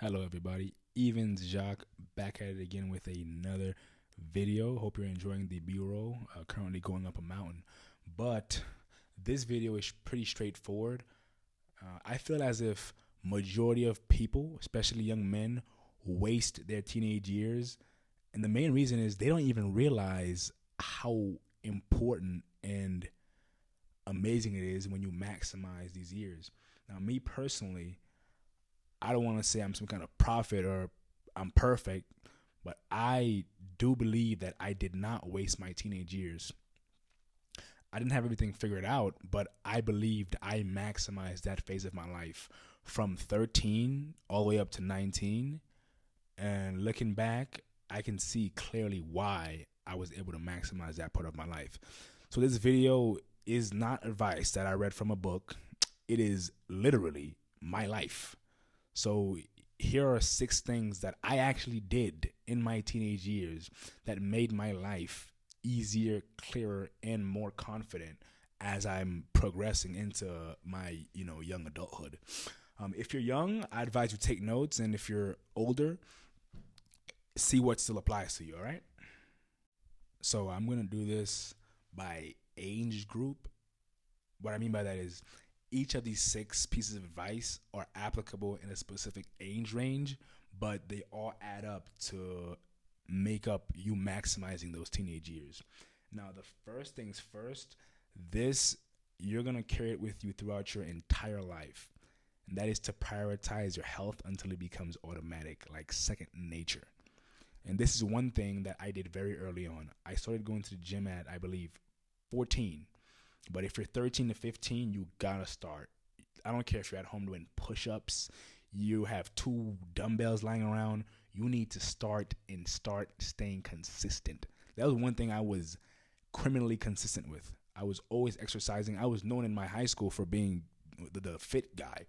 Hello, everybody. Evans Jacques back at it again with another video. Hope you're enjoying the B-roll. Currently going up a mountain, but this video is pretty straightforward. I feel as if majority of people, especially young men, waste their teenage years, and the main reason is they don't even realize how important and amazing it is when you maximize these years. Now, me personally, I don't want to say I'm some kind of prophet or I'm perfect, but I do believe that I did not waste my teenage years. I didn't have everything figured out, but I believed I maximized that phase of my life from 13 all the way up to 19. And looking back, I can see clearly why I was able to maximize that part of my life. So this video is not advice that I read from a book. It is literally my life. So here are 6 things that I actually did in my teenage years that made my life easier, clearer, and more confident as I'm progressing into my, young adulthood. If you're young, I advise you take notes, and if you're older, see what still applies to you, all right? So I'm going to do this by age group. What I mean by that is each of these 6 pieces of advice are applicable in a specific age range, but they all add up to make up you maximizing those teenage years. Now, the first things first, this you're going to carry it with you throughout your entire life. And that is to prioritize your health until it becomes automatic, like second nature. And this is one thing that I did very early on. I started going to the gym at, I believe, 14. But if you're 13 to 15, you gotta start. I don't care if you're at home doing push-ups, you have 2 dumbbells lying around. You need to start staying consistent. That was one thing I was criminally consistent with. I was always exercising. I was known in my high school for being the fit guy.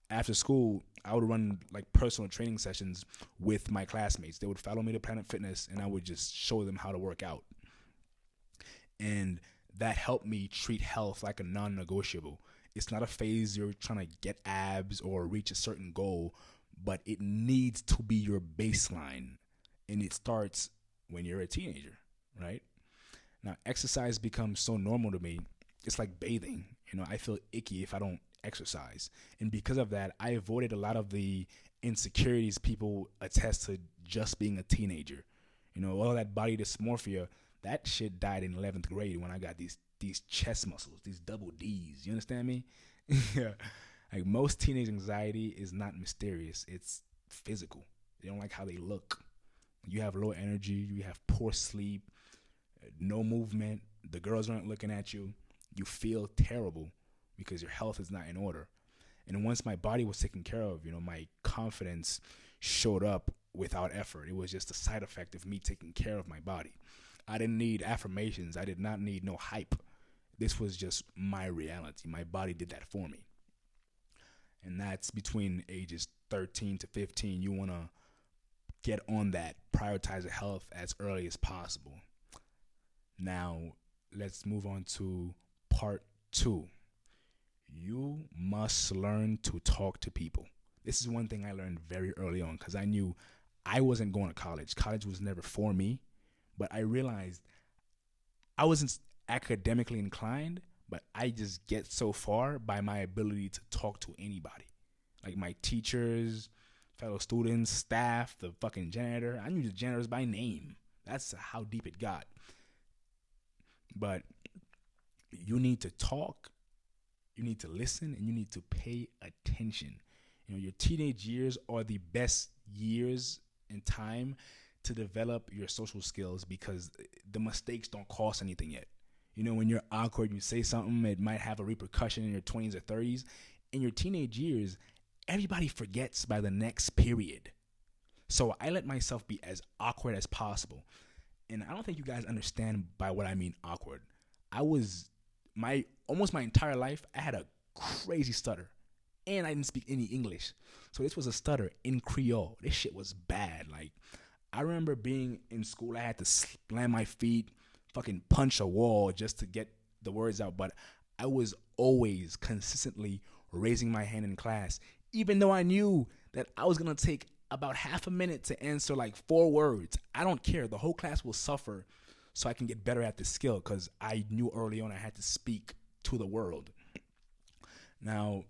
After school, I would run like personal training sessions with my classmates. They would follow me to Planet Fitness, and I would just show them how to work out. And that helped me treat health like a non-negotiable. It's not a phase you're trying to get abs or reach a certain goal, but it needs to be your baseline. And it starts when you're a teenager, right? Now, exercise becomes so normal to me. It's like bathing. I feel icky if I don't exercise. And because of that, I avoided a lot of the insecurities people attest to just being a teenager. All that body dysmorphia, that shit died in 11th grade when I got these chest muscles, these double D's. You understand me? Yeah. Like most teenage anxiety is not mysterious. It's physical. They don't like how they look. You have low energy. You have poor sleep, no movement. The girls aren't looking at you. You feel terrible because your health is not in order. And once my body was taken care of, my confidence showed up without effort. It was just a side effect of me taking care of my body. I didn't need affirmations. I did not need no hype. This was just my reality. My body did that for me. And that's between ages 13 to 15. You want to get on that, prioritize your health as early as possible. Now, let's move on to part 2. You must learn to talk to people. This is one thing I learned very early on because I knew I wasn't going to college. College was never for me. But I realized I wasn't academically inclined, but I just get so far by my ability to talk to anybody. Like my teachers, fellow students, staff, the fucking janitor. I knew the janitors by name. That's how deep it got. But you need to talk, you need to listen, and you need to pay attention. Your teenage years are the best years in time to develop your social skills because the mistakes don't cost anything yet. When you're awkward, you say something, it might have a repercussion in your 20s or 30s. In your teenage years, everybody forgets by the next period. So I let myself be as awkward as possible. And I don't think you guys understand by what I mean awkward. I was, almost my entire life, I had a crazy stutter. And I didn't speak any English. So this was a stutter in Creole. This shit was bad. Like, I remember being in school, I had to slam my feet, fucking punch a wall just to get the words out. But I was always consistently raising my hand in class, even though I knew that I was going to take about half a minute to answer like 4 words. I don't care. The whole class will suffer so I can get better at this skill because I knew early on I had to speak to the world. Now,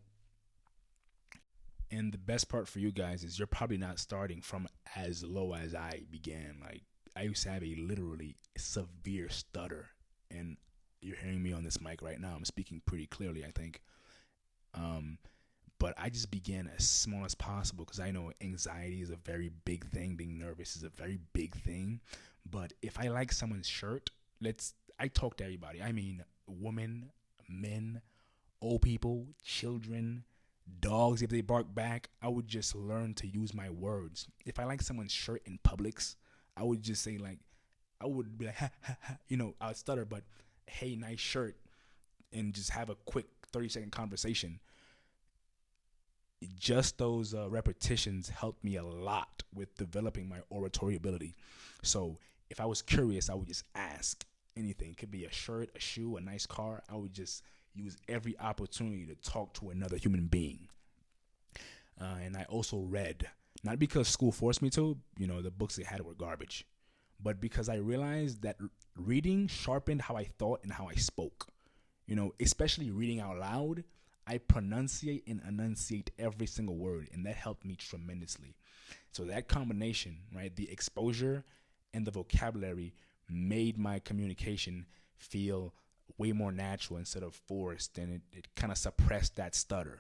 and the best part for you guys is you're probably not starting from as low as I began. Like, I used to have a literally severe stutter, and you're hearing me on this mic right now. I'm speaking pretty clearly, I think. But I just began as small as possible because I know anxiety is a very big thing. Being nervous is a very big thing. But if I like someone's shirt, I talk to everybody. I mean, women, men, old people, children, dogs, if they bark back. I would just learn to use my words. If I like someone's shirt in Publix, I would just say, like, I would be like, ha, ha, ha. I would stutter, but hey, nice shirt, and just have a quick 30-second conversation. Just those repetitions helped me a lot with developing my oratory ability. So if I was curious, I would just ask anything. It could be a shirt, a shoe, a nice car. I would just use every opportunity to talk to another human being. And I also read, not because school forced me to, the books they had were garbage, but because I realized that reading sharpened how I thought and how I spoke. Especially reading out loud, I pronunciate and enunciate every single word, and that helped me tremendously. So that combination, right, the exposure and the vocabulary made my communication feel way more natural instead of forced, and it kind of suppressed that stutter.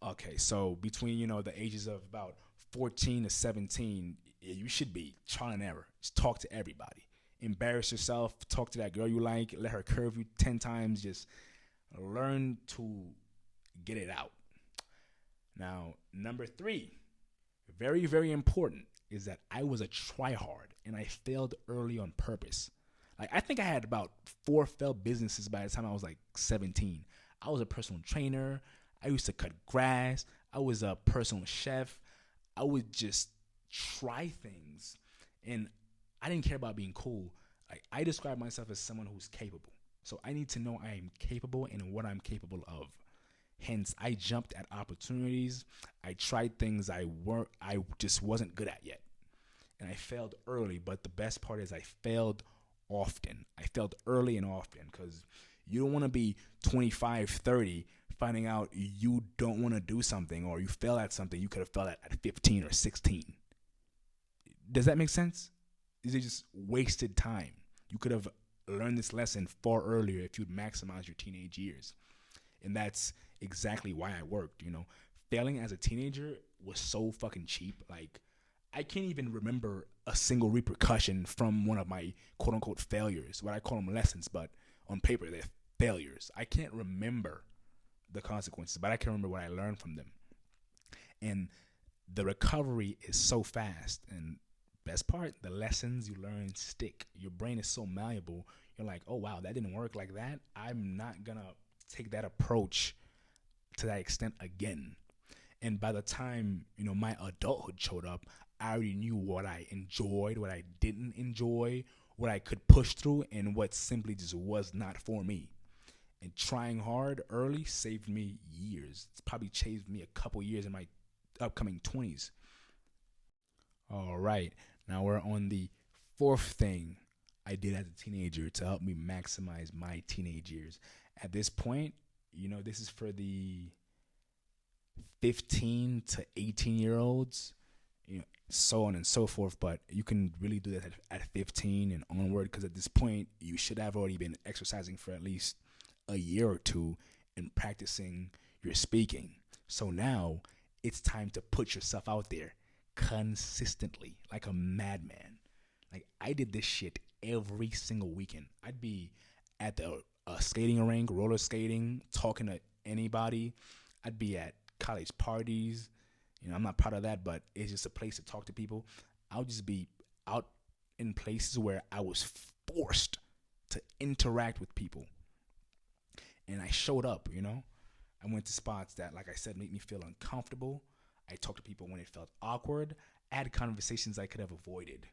Okay, so between, the ages of about 14 to 17, you should be trial and error. Just talk to everybody. Embarrass yourself. Talk to that girl you like. Let her curve you 10 times. Just learn to get it out. Now, number 3, very, very important, is that I was a tryhard, and I failed early on purpose. Like, I think I had about 4 failed businesses by the time I was like 17. I was a personal trainer. I used to cut grass. I was a personal chef. I would just try things, and I didn't care about being cool. Like, I describe myself as someone who's capable. So I need to know I am capable and what I'm capable of. Hence, I jumped at opportunities. I tried things I just wasn't good at yet. And I failed early, but the best part is I failed often. I failed early and often because you don't want to be 25, 30, finding out you don't want to do something or you fail at something you could have failed at 15 or 16. Does that make sense? Is it just wasted time? You could have learned this lesson far earlier if you'd maximize your teenage years. And that's exactly why I worked, Failing as a teenager was so fucking cheap. Like, I can't even remember a single repercussion from one of my quote-unquote failures. What I call them lessons, but on paper, they're failures. I can't remember the consequences, but I can remember what I learned from them. And the recovery is so fast. And best part, the lessons you learn stick. Your brain is so malleable. You're like, oh, wow, that didn't work like that. I'm not going to take that approach to that extent again. And by the time, my adulthood showed up, I already knew what I enjoyed, what I didn't enjoy, what I could push through, and what simply just was not for me. And trying hard early saved me years. It's probably saved me a couple years in my upcoming 20s. All right. Now we're on the 4th thing I did as a teenager to help me maximize my teenage years. At this point, this is for the 15 to 18-year-olds, so on and so forth. But you can really do that at 15 and onward because at this point, you should have already been exercising for at least a year or 2 and practicing your speaking. So now it's time to put yourself out there consistently like a madman. Like, I did this shit every single weekend. I'd be at the skating rink, roller skating, talking to anybody. I'd be at college parties. I'm not proud of that, but it's just a place to talk to people. I'll just be out in places where I was forced to interact with people. And I showed up, I went to spots that, like I said, made me feel uncomfortable. I talked to people when it felt awkward. I had conversations I could have avoided,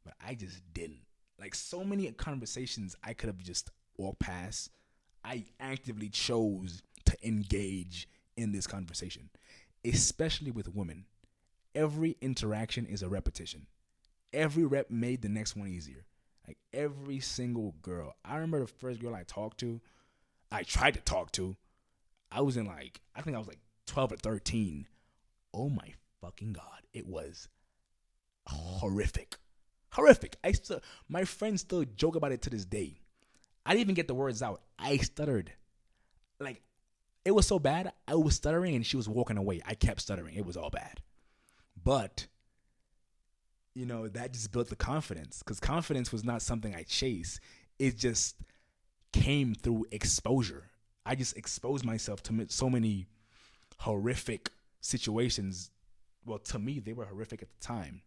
but I just didn't. Like, so many conversations I could have just walked past. I actively chose to engage in this conversation. especially with women. Every interaction is a repetition. Every rep made the next one easier. Like every single girl. I remember the first girl I tried to talk to. I think I was like 12 or 13. Oh my fucking God. It was horrific. Horrific. My friends still joke about it to this day. I didn't even get the words out. I stuttered. Like, it was so bad. I was stuttering and she was walking away. I kept stuttering. It was all bad. But, that just built the confidence. Because confidence was not something I chased. It just came through exposure. I just exposed myself to so many horrific situations. Well, to me, they were horrific at the time.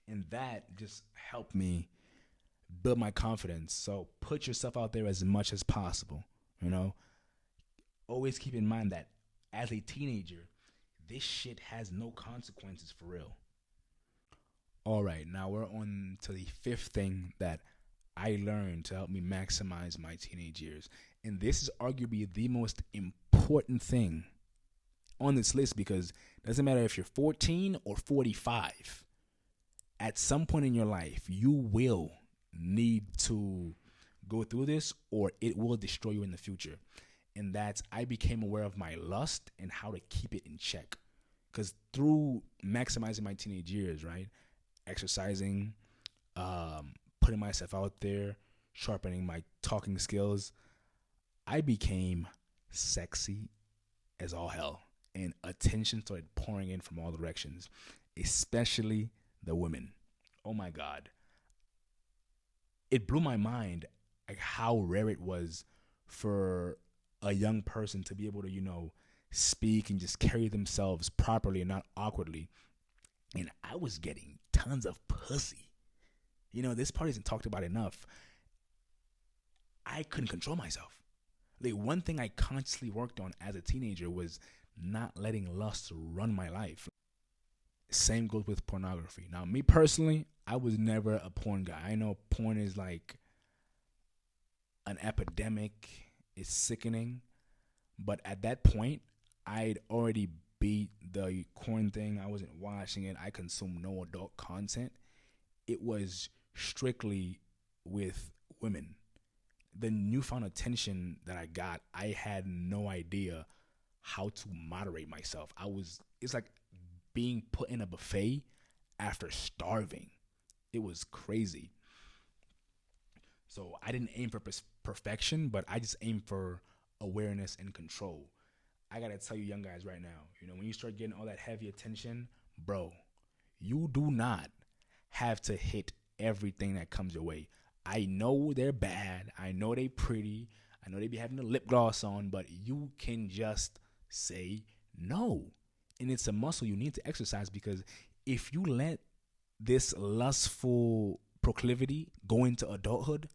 And that just helped me build my confidence. So put yourself out there as much as possible. Always keep in mind that as a teenager, this shit has no consequences for real. All right, now we're on to the fifth thing that I learned to help me maximize my teenage years. And this is arguably the most important thing on this list, because it doesn't matter if you're 14 or 45. At some point in your life, you will need to go through this or it will destroy you in the future. And that's, I became aware of my lust and how to keep it in check. Because through maximizing my teenage years, right, exercising, putting myself out there, sharpening my talking skills, I became sexy as all hell. And attention started pouring in from all directions, especially the women. Oh my God. It blew my mind like how rare it was for a young person to be able to, speak and just carry themselves properly and not awkwardly. And I was getting tons of pussy. This part isn't talked about enough. I couldn't control myself. Like, one thing I consciously worked on as a teenager was not letting lust run my life. Same goes with pornography. Now, me personally, I was never a porn guy. I know porn is like an epidemic. It's sickening. But at that point, I'd already beat the corn thing. I wasn't watching it. I consumed no adult content. It was strictly with women. The newfound attention that I got, I had no idea how to moderate myself. It's like being put in a buffet after starving. It was crazy. So I didn't aim for perfection, but I just aimed for awareness and control. I gotta tell you, young guys, right now, when you start getting all that heavy attention, bro, you do not have to hit everything that comes your way. I know they're bad. I know they pretty. I know they be having the lip gloss on, but you can just say no. And it's a muscle you need to exercise, because if you let this lustful proclivity go into adulthood,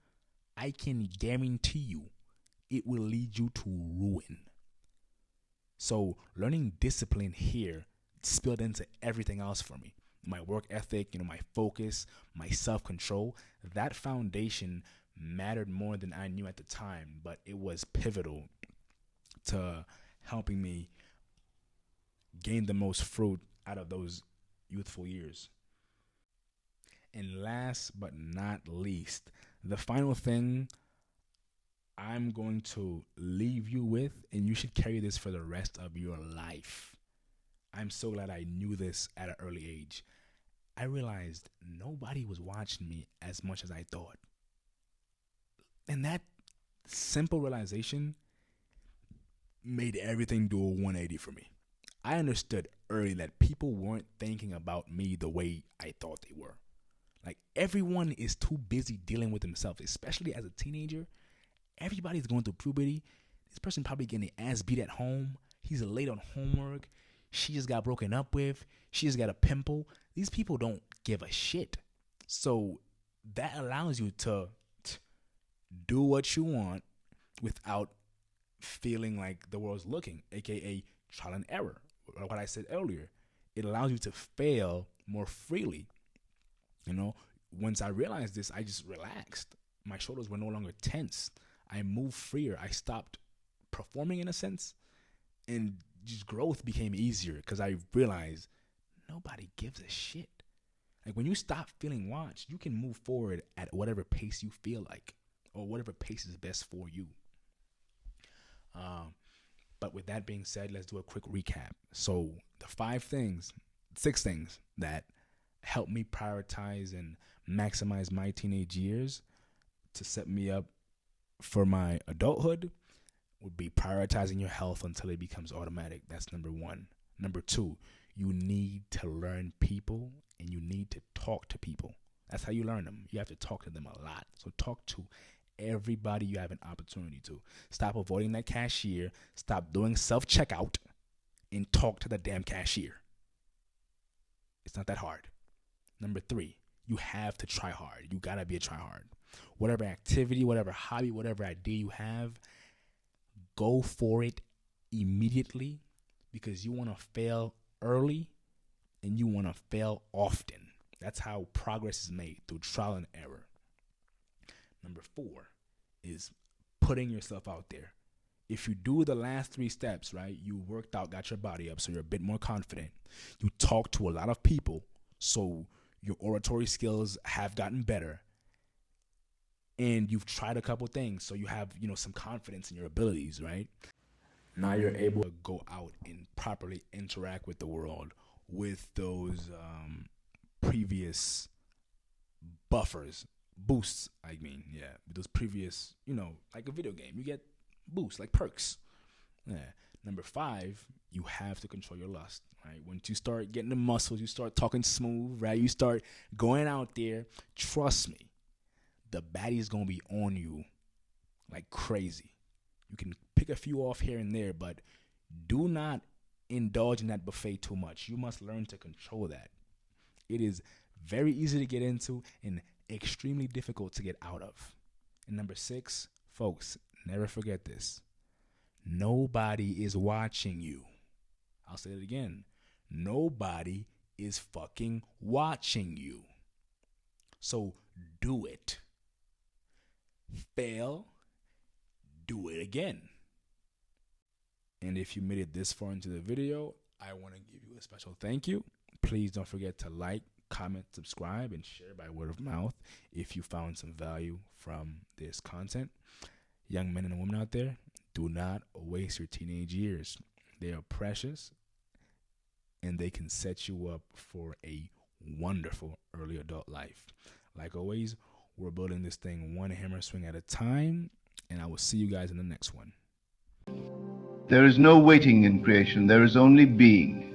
I can guarantee you it will lead you to ruin. So learning discipline here spilled into everything else for me. My work ethic, my focus, my self-control, that foundation mattered more than I knew at the time, but it was pivotal to helping me gain the most fruit out of those youthful years. And last but not least, the final thing I'm going to leave you with, and you should carry this for the rest of your life. I'm so glad I knew this at an early age. I realized nobody was watching me as much as I thought. And that simple realization made everything do a 180 for me. I understood early that people weren't thinking about me the way I thought they were. Like, everyone is too busy dealing with themselves, especially as a teenager. Everybody's going through puberty. This person probably getting their ass beat at home. He's late on homework. She just got broken up with. She just got a pimple. These people don't give a shit. So that allows you to do what you want without feeling like the world's looking, aka trial and error. What I said earlier, it allows you to fail more freely. Once I realized this, I just relaxed. My shoulders were no longer tense. I moved freer. I stopped performing in a sense. And just growth became easier because I realized nobody gives a shit. Like when you stop feeling watched, you can move forward at whatever pace you feel like, or whatever pace is best for you. But with that being said, let's do a quick recap. So the 6 things that helped me prioritize and maximize my teenage years to set me up for my adulthood would be prioritizing your health until it becomes automatic. That's number 1. Number 2, you need to learn people and you need to talk to people. That's how you learn them. You have to talk to them a lot. So talk to everybody you have an opportunity to. Stop avoiding that cashier. Stop doing self-checkout and talk to the damn cashier. It's not that hard. Number 3, you have to try hard. You gotta be a tryhard. Whatever activity, whatever hobby, whatever idea you have, go for it immediately because you want to fail early and you want to fail often. That's how progress is made, through trial and error. Number 4 is putting yourself out there. If you do the last 3 steps, right, you worked out, got your body up, so you're a bit more confident. You talk to a lot of people, so your oratory skills have gotten better. And you've tried a couple things, so you have, some confidence in your abilities, right? Now you're able to go out and properly interact with the world with those previous boosts, with those previous, like a video game, you get boosts, like perks. Yeah. Number 5, you have to control your lust, right? Once you start getting the muscles, you start talking smooth, right? You start going out there, trust me, the baddie's going to be on you like crazy. You can pick a few off here and there, but do not indulge in that buffet too much. You must learn to control that. It is very easy to get into and extremely difficult to get out of. And number 6, folks, never forget this. Nobody is watching you. I'll say it again. Nobody is fucking watching you. So do it. Fail, do it again. And if you made it this far into the video, I want to give you a special thank you. Please don't forget to like, comment, subscribe, and share by word of mouth if you found some value from this content. Young men and women out there, do not waste your teenage years. They are precious, and they can set you up for a wonderful early adult life. Like always, we're building this thing one hammer swing at a time, and I will see you guys in the next one. There is no waiting in creation, there is only being.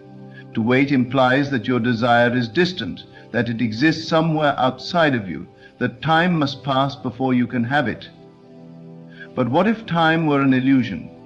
To wait implies that your desire is distant, that it exists somewhere outside of you, that time must pass before you can have it. But what if time were an illusion?